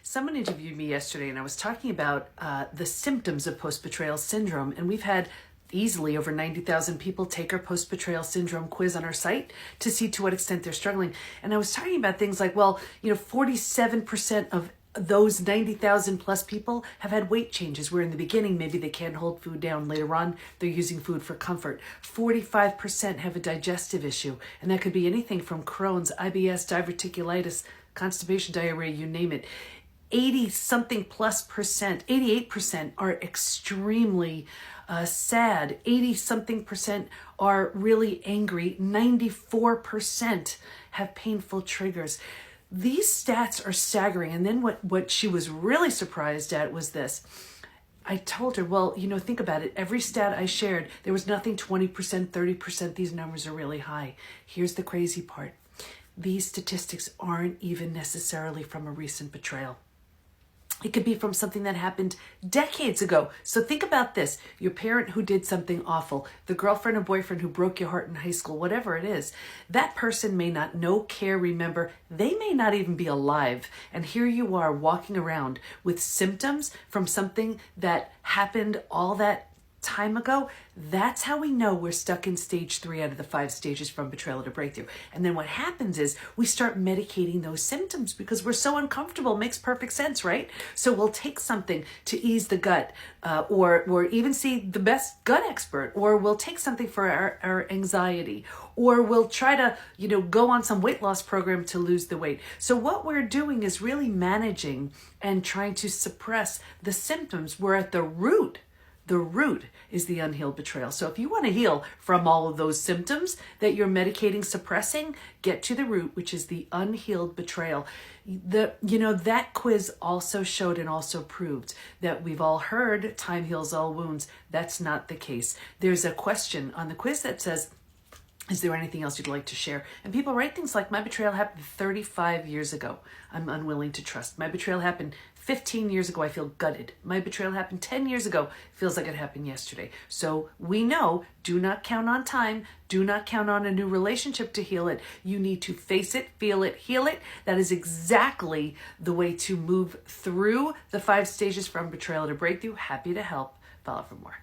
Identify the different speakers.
Speaker 1: Someone interviewed me yesterday and I was talking about the symptoms of post-betrayal syndrome. And we've had easily over 90,000 people take our post-betrayal syndrome quiz on our site to see to what extent they're struggling. And I was talking about things like, 47% of those 90,000 plus people have had weight changes where in the beginning, maybe they can't hold food down. Later on, they're using food for comfort. 45% have a digestive issue. And that could be anything from Crohn's, IBS, diverticulitis, constipation, diarrhea, you name it. 80-something plus percent, 88% are extremely sad. 80-something percent are really angry. 94% have painful triggers. These stats are staggering. And then what she was really surprised at was this. I told her, think about it. Every stat I shared, there was nothing 20%, 30%. These numbers are really high. Here's the crazy part. These statistics aren't even necessarily from a recent betrayal. It could be from something that happened decades ago. So think about this. Your parent who did something awful, the girlfriend or boyfriend who broke your heart in high school, whatever it is, that person may not know, care, remember. They may not even be alive. And here you are walking around with symptoms from something that happened all that time ago. That's how we know we're stuck in stage 3 out of the 5 stages from betrayal to breakthrough. And then what happens is we start medicating those symptoms because we're so uncomfortable. Makes perfect sense, right? So we'll take something to ease the gut, or even see the best gut expert, or we'll take something for our anxiety, or we'll try to, go on some weight loss program to lose the weight. So what we're doing is really managing and trying to suppress the symptoms. We're at the root. The root is the unhealed betrayal. So if you want to heal from all of those symptoms that you're medicating, suppressing, get to the root, which is the unhealed betrayal. That quiz also showed and also proved that we've all heard time heals all wounds. That's not the case. There's a question on the quiz that says, is there anything else you'd like to share? And people write things like, my betrayal happened 35 years ago. I'm unwilling to trust. My betrayal happened 15 years ago. I feel gutted. My betrayal happened 10 years ago. Feels like it happened yesterday. So we know, do not count on time. Do not count on a new relationship to heal it. You need to face it, feel it, heal it. That is exactly the way to move through the 5 stages from betrayal to breakthrough. Happy to help. Follow for more.